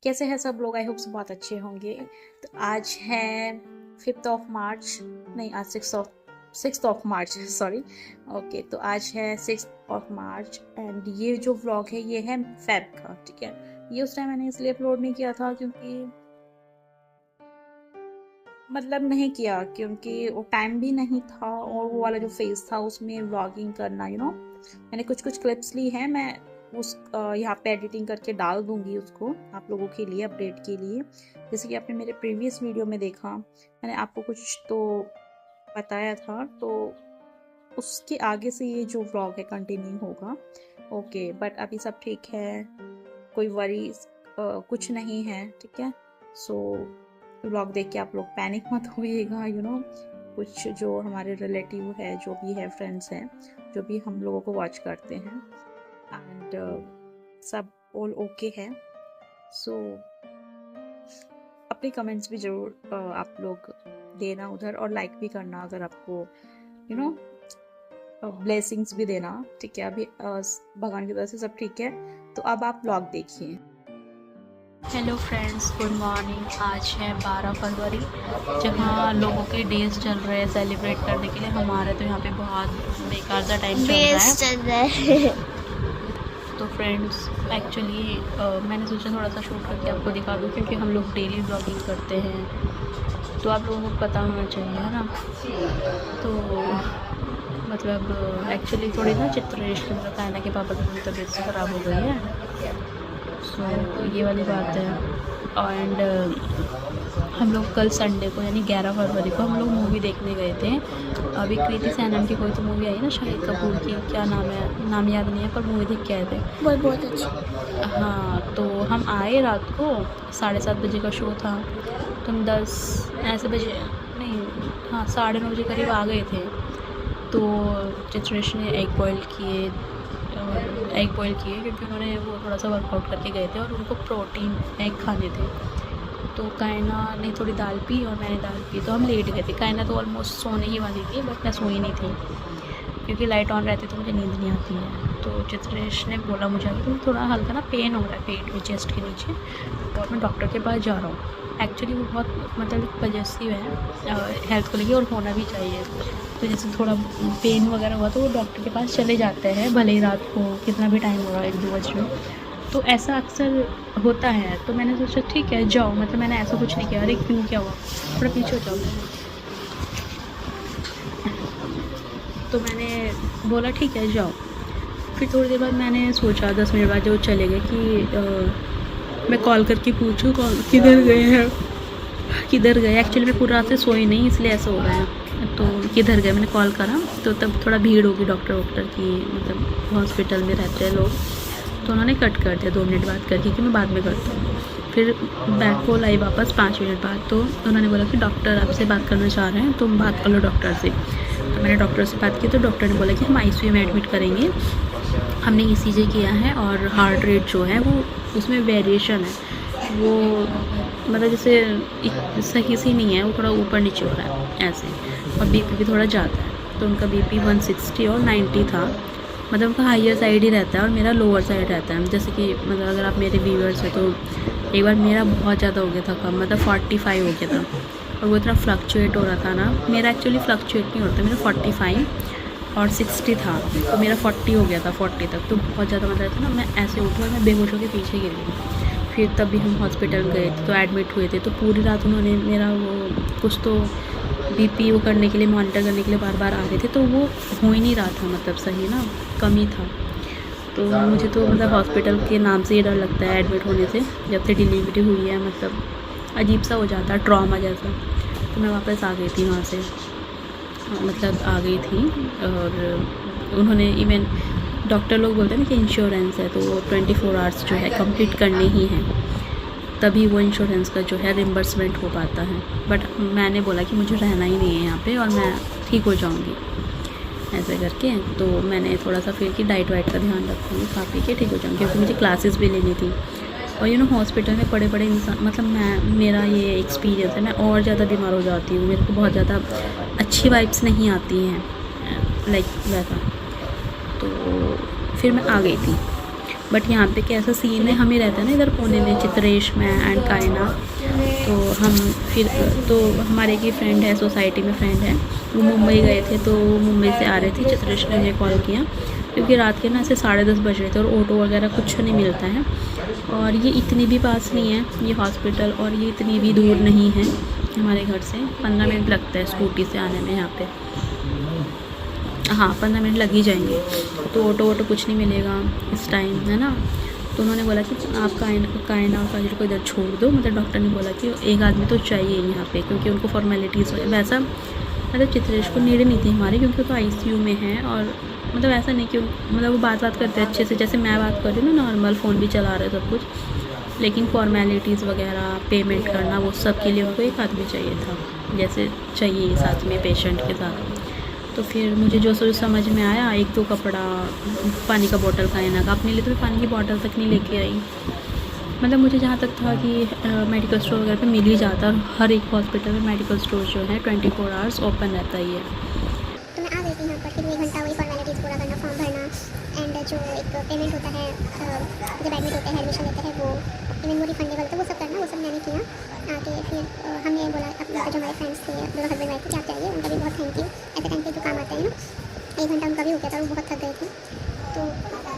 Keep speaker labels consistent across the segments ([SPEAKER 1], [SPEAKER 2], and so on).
[SPEAKER 1] कैसे हैं सब लोग? आई होप सब बहुत अच्छे होंगे। तो आज है 5th ऑफ मार्च, नहीं आज 6th of March sorry. Okay, तो आज है 6th ऑफ मार्च एंड ये जो व्लॉग है ये है फेब का, ठीक है। ये उस टाइम मैंने इसलिए अपलोड नहीं किया था क्योंकि मतलब नहीं किया क्योंकि वो टाइम भी नहीं था और वो वाला जो फेज था उसमें व्लॉगिंग करना मैंने कुछ कुछ क्लिप्स ली हैं। मैं उस यहाँ पे एडिटिंग करके डाल दूंगी उसको आप लोगों के लिए अपडेट के लिए। जैसे कि आपने मेरे प्रीवियस वीडियो में देखा, मैंने आपको कुछ तो बताया था, तो उसके आगे से ये जो व्लॉग है कंटिन्यू होगा। ओके, बट अभी सब ठीक है, कोई वरी कुछ नहीं है, ठीक है। सो व्लॉग देख के आप लोग पैनिक मत होइएगा। कुछ जो हमारे रिलेटिव है, जो भी है, फ्रेंड्स हैं, जो भी हम लोगों को वॉच करते हैं एंड सब ऑल ओके है। सो अपने कमेंट्स भी ज़रूर आप लोग देना उधर और लाइक भी करना अगर आपको ब्लेसिंग्स भी देना, ठीक है। अभी भगवान की तरफ से सब ठीक है। तो अब आप व्लॉग देखिए।
[SPEAKER 2] Hello friends, good morning. आज है 12 फरवरी, जहाँ लोगों के डेज चल रहे हैं सेलिब्रेट करने के लिए। हमारे तो यहाँ पे बहुत बेकार सा टाइम चल रहा है। तो फ्रेंड्स एक्चुअली मैंने सोचा थोड़ा सा शूट करके आपको दिखा दूँ, क्योंकि हम लोग डेली ब्लॉगिंग करते हैं तो आप लोगों को पता होना चाहिए, है ना। तो मतलब एक्चुअली थोड़ी ना चित्रेश के मतलब कायना के पापा की थोड़ी तबीयत से ख़राब हो गई है। सो ये वाली बात है। एंड हम लोग कल संडे को यानी 11 फरवरी को हम लोग मूवी देखने गए थे। अभी कृति सैनन की कोई तो मूवी आई ना, शाहिद कपूर की, क्या नाम है, नाम याद नहीं है, पर मूवी देख के आए थे। बहुत अच्छी। हाँ, तो हम आए रात को 7:30 बजे का शो था, तो हम 10 ऐसे बजे नहीं, हाँ 9:30 बजे करीब आ गए थे। तो चित्रेश ने एग बॉयल किए क्योंकि उन्होंने वो थोड़ा सा वर्कआउट करके गए थे और उनको प्रोटीन एग खाने थे। तो कायना ने थोड़ी दाल पी और मैंने दाल पी, तो हम लेट गए थे। कायना तो ऑलमोस्ट सोने ही वाली थी, बट मैं सोई नहीं थी क्योंकि लाइट ऑन रहती तो मुझे नींद नहीं आती है। तो चित्रेश ने बोला मुझे कि थोड़ा हल्का ना पेन हो रहा है पेट में, चेस्ट के नीचे, और मैं डॉक्टर के पास जा रहा हूँ। एक्चुअली वो बहुत मतलब पजेसिव है हेल्थ को लेके, और होना भी चाहिए। तो जैसे थोड़ा पेन वगैरह हुआ तो वो डॉक्टर के पास चले जाते हैं, भले ही रात को कितना भी टाइम हो रहा है, 1-2 बज रहे हो। तो ऐसा अक्सर होता है। तो मैंने सोचा ठीक है जाओ, मतलब मैंने ऐसा कुछ नहीं किया। अरे क्यों, क्या हुआ? थोड़ा पीछे हो जाओ। तो मैंने बोला ठीक है जाओ। फिर थोड़ी देर बाद मैंने सोचा, 10 मिनट बाद जब चले गए, कि मैं कॉल करके पूछूँ किधर गए हैं, किधर गए। एक्चुअली मैं पूरी रात से सोई नहीं, इसलिए ऐसा हो रहा है। तो किधर गए, मैंने कॉल करा तो तब थोड़ा भीड़ होगी डॉक्टर की, मतलब हॉस्पिटल में रहते हैं लोग। तो उन्होंने कट कर दिया 2 मिनट बाद करके कि मैं बाद में करता हूँ। फिर बैक कॉल आई वापस 5 मिनट बाद, तो उन्होंने बोला कि डॉक्टर आपसे बात करना चाह रहे हैं, तुम बात कर लो डॉक्टर से। तो मैंने डॉक्टर से बात की तो डॉक्टर ने बोला कि हम आईसीयू में एडमिट करेंगे। हमने ईसीजी किया है और हार्ट रेट जो है वो उसमें वेरिएशन है, वो मतलब जैसे सही से नहीं है, वो थोड़ा ऊपर नीचे हो रहा है ऐसे, और बीपी भी थोड़ा ज़्यादा है। तो उनका बीपी 160 और 90 था, मतलब उनका हाइयर साइड ही रहता है और मेरा लोअर साइड रहता है। जैसे कि मतलब अगर आप मेरे व्यूअर्स हो तो एक बार मेरा बहुत ज़्यादा हो गया था कम, मतलब 45 हो गया था, और वो इतना फ्लक्चुएट हो रहा था ना। मेरा एक्चुअली फ्लक्चुएट नहीं होता, मेरा 45 और 60 था, तो मेरा 40 हो गया था, 40 तक। तो बहुत ज़्यादा मतलब था ना, मैं ऐसे उठी और मैं बेहोश होकर पीछे गिर गई। फिर तभी हम हॉस्पिटल गए थे, तो एडमिट हुए थे। तो पूरी रात उन्होंने मेरा वो कुछ तो बीपी वो करने के लिए, मॉनिटर करने के लिए बार बार आ रहे थे, तो वो हो ही नहीं रहा था, मतलब सही ना, कम ही था। तो मुझे तो मतलब हॉस्पिटल के नाम से ही डर लगता है एडमिट होने से, जब से डिलीवरी हुई है, मतलब अजीब सा हो जाता है, ट्रॉमा जैसा। तो मैं वापस आ गई थी वहाँ से, मतलब आ गई थी। और उन्होंने इवन डॉक्टर लोग बोलते हैं ना कि इंश्योरेंस है, तो वो 24 आवर्स जो है कंप्लीट करने ही हैं, तभी वो इंश्योरेंस का जो है रिम्बर्समेंट हो पाता है। बट मैंने बोला कि मुझे रहना ही नहीं है यहाँ पे और मैं ठीक हो जाऊँगी ऐसे करके। तो मैंने थोड़ा सा फिर कि डाइट वाइट का ध्यान रखूँगी, खा पी के ठीक हो जाऊँगी, क्योंकि मुझे क्लासेस भी लेनी थी। और हॉस्पिटल में बड़े बड़े इंसान, मतलब मेरा ये एक्सपीरियंस है, मैं और ज़्यादा बीमार हो जाती हूँ, मेरे को बहुत ज़्यादा अच्छी वाइब्स नहीं आती हैं लाइक वैसा। तो फिर मैं आ गई थी। बट यहाँ पे कैसा सीन है, हम ही रहते हैं ना इधर पुणे में, चित्रेश में एंड कायना। तो हम फिर तो हमारे एक ही फ्रेंड है, सोसाइटी में फ्रेंड है, वो मुंबई गए थे, तो वो मुंबई से आ रहे थे। चित्रेश ने मुझे कॉल किया क्योंकि रात के ना ऐसे 10:30 बज रहे थे और ऑटो वगैरह कुछ नहीं मिलता है, और ये इतनी भी पास नहीं है ये हॉस्पिटल, और ये इतनी भी दूर नहीं है हमारे घर से। 15 मिनट लगता है स्कूटी से आने में यहाँ पे, हाँ 15 मिनट लग ही जाएंगे। तो ऑटो कुछ नहीं मिलेगा इस टाइम, है ना। तो उन्होंने बोला कि आप कायना और काजल को इधर छोड़ दो, मतलब डॉक्टर ने बोला कि एक आदमी तो चाहिए यहाँ पे, क्योंकि उनको फॉर्मेलिटीज़ वैसा, मतलब चित्रेश को नीड नहीं थी हमारी, क्योंकि वो तो ICU में है, और मतलब ऐसा नहीं कि मतलब वो बात करते हैं अच्छे से, जैसे मैं बात कर रही हूँ ना नॉर्मल, फ़ोन भी चला रहे सब कुछ, लेकिन फॉर्मेलिटीज़ वगैरह पेमेंट करना वो सब के लिए उनको एक आदमी चाहिए था, जैसे चाहिए साथ में पेशेंट के साथ। तो फिर मुझे जो समझ में आया, 1-2 कपड़ा, पानी का बोतल कायना का, अपने लिए तो पानी की बोतल तक नहीं लेके आई। मतलब मुझे जहाँ तक था कि मेडिकल स्टोर वगैरह पे मिल ही जाता है, हर एक हॉस्पिटल में मेडिकल स्टोर जो है 24 आवर्स ओपन रहता ही है।
[SPEAKER 3] तो मैं आ गई थी यहाँ पर, फिर 1 घंटा वही फॉर्मेलिटीज़ पूरा करना, फॉर्म भरना, एंड जो एक पेमेंट होता है जब एडमिट होते हैं, एडमिशन लेते हैं, वो इवन वो रिफंडेबल, तो वो सब करना, वो सब मैंने किया। आके फिर हमने बोला अपने जो हमारे फ्रेंड्स थे, दोनों हस्बैंड वाइफ थे, क्या चाहिए, उनका भी बहुत थैंक यू। ऐसे टाइम पे जो काम आते हैं ना, 1 घंटा उनका भी हो गया था, वो बहुत थक गए थे। तो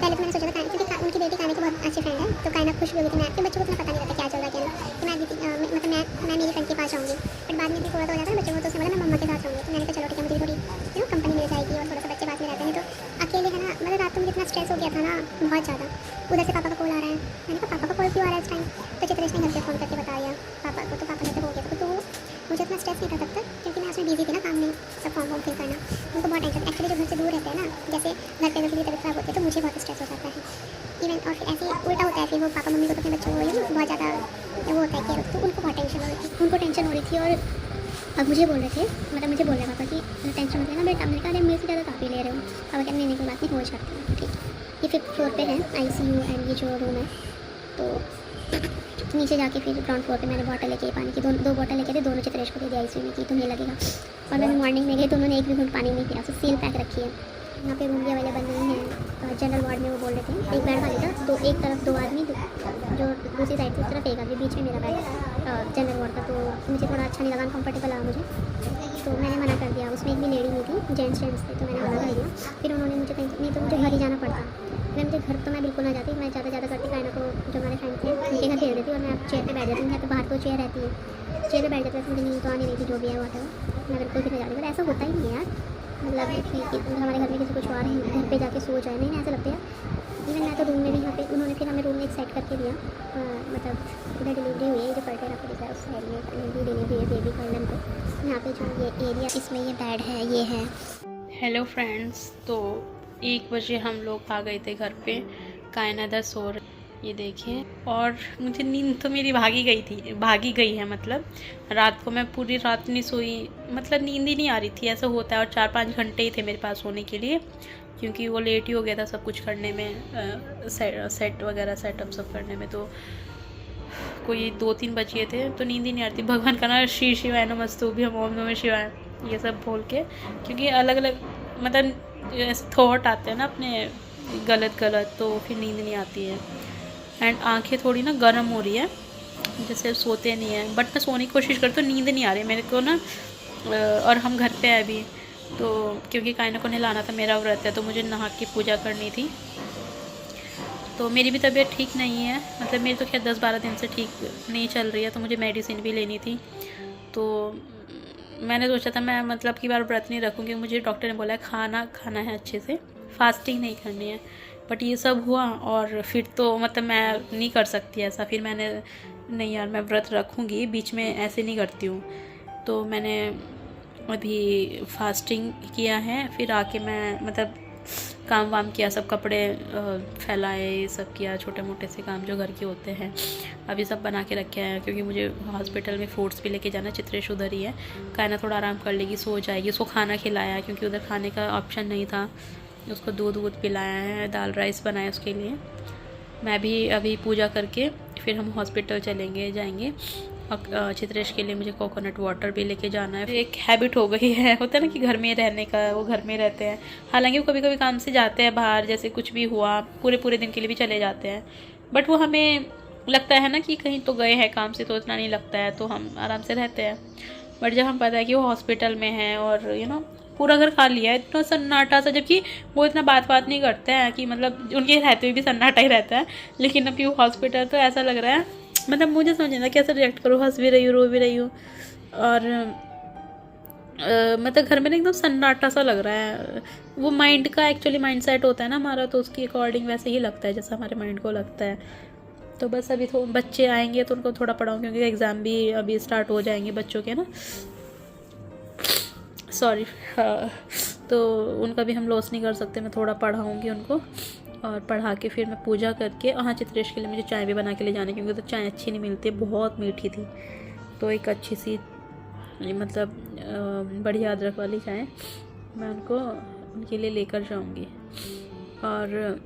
[SPEAKER 3] पहले तो मैंने सोचा था, क्योंकि उनकी बेटी कायना की बहुत अच्छी फ्रेंड है, तो कायना खुश भी हो गई थी। मैं अपने बच्चों को इतना पता नहीं रहता क्या चल रहा है क्या नहीं, तो मैं मतलब मैं मेरी फ्रेंड के पास जाऊँगी, बट बाद में भी थोड़ा तो हो जाता है बच्चों को, तो उसने बोला मैं मम्मा के साथ जाऊँगी। तो मैंने कहा चलो ठीक है, मुझे थोड़ी कंपनी मिल जाएगी और थोड़ा सा बच्चे पास में रहते हैं, तो अकेले है ना, मतलब रात को मुझे इतना स्ट्रेस हो गया था ना बहुत ज़्यादा। उधर से पापा का कॉल आ रहा है, मैंने कहा पापा का कॉल क्यों आ रहा है इस टाइम, तो चित्रेश ने घर पे फ़ोन करके बताया पापा को, तो पापा ने तो हो गया था। तो मुझे इतना स्ट्रेस नहीं था तब तक, क्योंकि मैं उसमें बिजी थी ना काम में, सब फॉर्म फिल करना, उनको बहुत टेंशन। एक्चुअली जो घर से दूर रहते हैं ना, जैसे घर पे अगर किसी तबीयत खराब होती है तो मुझे बहुत स्ट्रेस हो जाता है इवन, और फिर ऐसे उल्टा होता है, फिर वो पापा मम्मी को तो अपने बच्चों को बहुत ज़्यादा वो होता है कि तो उनको बहुत टेंशन हो रही थी, उनको टेंशन हो रही थी। और अब मुझे बोल रहे थे, मतलब मुझे बोल रहे पापा कि टेंशन मत लेना बेटा। मैंने कहा अरे मेरे से ज़्यादा काफ़ी ले रहे हो। पापा कहने नहीं, कोई बात नहीं, हो जाती है ठीक। ये 5th फ्लोर पे है ICU, एंड ये जो रूम है, तो नीचे जाके फिर ग्राउंड फ्लोर पे मैंने बॉटल लेके, पानी की 2 बॉटल लेके थे, दोनों चित्रेश को दे दिया ICU में कि तुम्हें लगेगा। और मैंने मॉर्निंग में गई तो उन्होंने एक भी घूंट पानी नहीं पिया, तो सील पैक रखी है। यहाँ पे रूम भी अवेलेबल नहीं है। जनरल वार्ड में वो बोल रहे थे एक बेड खाली था, तो एक तरफ 2 आदमी, जो दूसरी साइड की तरफ एक आदमी, बीच में मेरा बेड जनरल वार्ड का। तो मुझे थोड़ा अच्छा नहीं लगा, अनकम्फर्टेबल लगा मुझे, तो मैंने मना कर दिया। उसमें एक भी लेडी नहीं थी, जेंट्स थे, तो मैंने मना कर दिया। फिर उन्होंने मुझे कहीं, नहीं तो मुझे घर ही जाना पड़ता। मुझे घर तो मैं बिल्कुल ना जाती, मैं ज़्यादा करती कायना को, जो हमारे फ्रेंड थे उनके घर भेज देती, और मैं चेयर पे बैठ जाती हूँ। यहाँ पे बाहर तो चेयर रहती है, चेयर पे बैठ जाती है, मुझे नींद तो आने नहीं थी, जो भी है वाटर, मैं बिल्कुल भी नहीं जाती। पर ऐसा होता ही नहीं है यार, मतलब कि हमारे घर में किसी को छुआ रहे घर पे जाके सो जाए, नहीं ऐसा लगता है। इवन मैं तो रूम में भी, यहाँ पे उन्होंने फिर हमें रूम में एक सेट करके दिया, मतलब इधर डिलीवरी हुई है, जो कर्टेन आपको दिख रहा है उस साइड में डिलीवरी है बेबी कर्टन पे। यहाँ पे जो ये एरिया, इसमें ये बेड है, ये है।
[SPEAKER 2] हेलो फ्रेंड्स, तो 1 बजे हम लोग आ गए थे घर पे, कायना 10 और ये देखिए, और मुझे नींद तो मेरी भागी गई है। मतलब रात को मैं पूरी रात नहीं सोई, मतलब नींद ही नहीं आ रही थी, ऐसा होता है। और 4-5 घंटे ही थे मेरे पास सोने के लिए, क्योंकि वो लेट ही हो गया था सब कुछ करने में, सेट वगैरह सेटअप सब करने में। तो कोई 2-3 बज गए थे, तो नींद ही नहीं आ रही थी। भगवान का ना श्री शिवाय नमस्तुभ्यम, ओम नमः शिवाय, ये सब बोल के, क्योंकि अलग अलग मतलब ऐसे थॉट आते हैं ना अपने गलत, तो फिर नींद नहीं आती है। एंड आंखें थोड़ी ना गर्म हो रही है, जैसे सोते नहीं है, बट मैं सोने की कोशिश करती हूँ, नींद नहीं आ रही मेरे को ना। और हम घर पे आए अभी, तो क्योंकि कायना को नहलाना था, मेरा व्रत है, तो मुझे नहा के पूजा करनी थी। तो मेरी भी तबीयत ठीक नहीं है, मतलब मेरी तो खैर 10-12 दिन से ठीक नहीं चल रही है, तो मुझे मेडिसिन भी लेनी थी। तो मैंने सोचा था मैं मतलब की बार व्रत नहीं रखूँगी, मुझे डॉक्टर ने बोला है खाना है अच्छे से, फास्टिंग नहीं करनी है। बट ये सब हुआ, और फिर तो मतलब मैं नहीं कर सकती ऐसा। फिर मैंने नहीं यार, मैं व्रत रखूँगी, बीच में ऐसे नहीं करती हूँ। तो मैंने अभी फास्टिंग किया है, फिर आके मैं मतलब काम वाम किया, सब कपड़े फैलाए, सब किया, छोटे मोटे से काम जो घर के होते हैं। अभी सब बना के रखे हैं, क्योंकि मुझे हॉस्पिटल में फ्रूट्स भी लेके जाना। चित्रेश उधर ही है, कायना थोड़ा आराम कर लेगी, सो जाएगी। उसको खाना खिलाया, क्योंकि उधर खाने का ऑप्शन नहीं था। उसको दूध पिलाया है, दाल राइस बनाया उसके लिए। मैं भी अभी पूजा करके फिर हम हॉस्पिटल जाएंगे। चित्रेश के लिए मुझे कोकोनट वाटर भी लेके जाना है। एक हैबिट हो गई है, होता है ना कि घर में रहने का, वो घर में रहते हैं। हालांकि वो कभी कभी काम से जाते हैं बाहर, जैसे कुछ भी हुआ पूरे दिन के लिए भी चले जाते हैं, बट वो हमें लगता है ना कि कहीं तो गए हैं काम से, तो इतना नहीं लगता है, तो हम आराम से रहते हैं। बट जब हम पता है कि वो हॉस्पिटल में है और पूरा घर खा लिया है, इतना सन्नाटा सा, जबकि वो इतना बात नहीं करते हैं कि मतलब उनके रहते हुए भी सन्नाटा ही रहता है, लेकिन अभी वो हॉस्पिटल, तो ऐसा लग रहा है मतलब मुझे समझ नहीं आता कैसे रिएक्ट करूँ, हंस भी रही हूँ, रो भी रही हूँ, और मतलब घर में ना एकदम सन्नाटा सा लग रहा है। वो माइंड का एक्चुअली माइंड सेट होता है ना हमारा, तो उसके अकॉर्डिंग वैसे ही लगता है जैसा हमारे माइंड को लगता है। तो बस अभी तो बच्चे आएंगे तो उनको थोड़ा पढ़ाऊँ, क्योंकि एग्ज़ाम भी अभी स्टार्ट हो जाएंगे बच्चों के ना, सॉरी। हाँ, तो उनका भी हम लॉस नहीं कर सकते, मैं थोड़ा पढ़ाऊँगी उनको, और पढ़ा के फिर मैं पूजा करके, हाँ चित्रेश के लिए मुझे चाय भी बना के ले जाने, क्योंकि तो चाय अच्छी नहीं मिलती, बहुत मीठी थी, तो एक अच्छी सी मतलब बढ़िया अदरक वाली चाय मैं उनके लिए लेकर जाऊंगी। और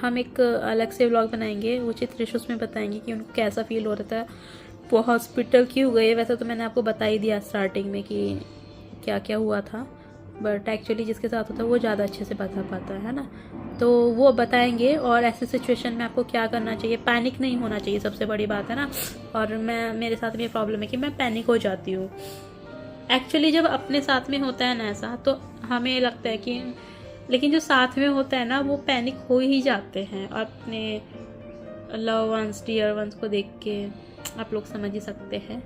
[SPEAKER 2] हम एक अलग से व्लॉग बनाएंगे, वो चित्रेश उसमें बताएंगे कि उनको कैसा फील हो रहा था, वो हॉस्पिटल क्यों गए। वैसे तो मैंने आपको बता ही दिया स्टार्टिंग में कि क्या क्या हुआ था, बट एक्चुअली जिसके साथ होता है वो ज़्यादा अच्छे से बता पाता है ना, तो वो बताएंगे। और ऐसे सिचुएशन में आपको क्या करना चाहिए, पैनिक नहीं होना चाहिए, सबसे बड़ी बात है ना। और मेरे साथ में ये प्रॉब्लम है कि मैं पैनिक हो जाती हूँ एक्चुअली जब अपने साथ में होता है ना ऐसा, तो हमें लगता है कि, लेकिन जो साथ में होता है ना वो पैनिक हो ही जाते हैं, अपने लव वंस, डियर वंस को देख के आप लोग समझ ही सकते हैं।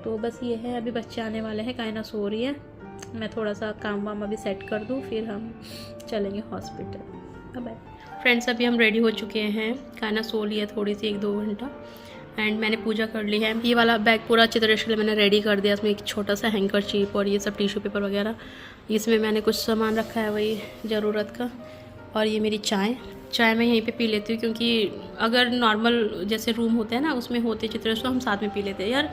[SPEAKER 2] तो बस ये है, अभी बच्चे आने वाले हैं, कायना सो रही है, मैं थोड़ा सा काम वाम अभी सेट कर दूँ, फिर हम चलेंगे हॉस्पिटल। बाय फ्रेंड्स, अभी हम रेडी हो चुके हैं, कायना सो लिया थोड़ी सी 1-2 घंटा, एंड मैंने पूजा कर ली है। ये वाला बैग पूरा चित्रेश के लिए मैंने रेडी कर दिया, इसमें एक छोटा सा हैंकर चिप और ये सब टिश्यू पेपर वगैरह, इसमें मैंने कुछ सामान रखा है वही ज़रूरत का। और ये मेरी चाय मैं यहीं पे पी लेती हूँ, क्योंकि अगर नॉर्मल जैसे रूम होते हैं ना उसमें होते चित्रेश, तो हम साथ में पी लेते हैं यार।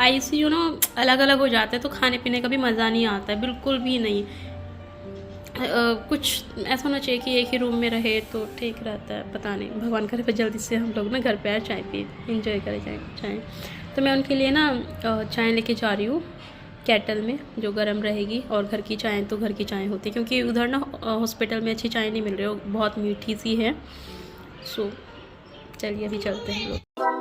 [SPEAKER 2] ICU अलग अलग हो जाते हैं, तो खाने पीने का भी मज़ा नहीं आता है, बिल्कुल भी नहीं। कुछ ऐसा होना चाहिए कि एक ही रूम में रहे तो ठीक रहता है, पता नहीं, भगवान करे पर जल्दी से हम लोग ना घर पे आए, चाय पिए, इंजॉय करें चाय। तो मैं उनके लिए ना चाय लेके जा रही हूँ केटल में, जो गर्म रहेगी, और घर की चाय तो घर की चाय होती है, क्योंकि उधर ना हॉस्पिटल में अच्छी चाय नहीं मिल रही, बहुत मीठी सी है। सो चलिए अभी चलते हैं हम लोग।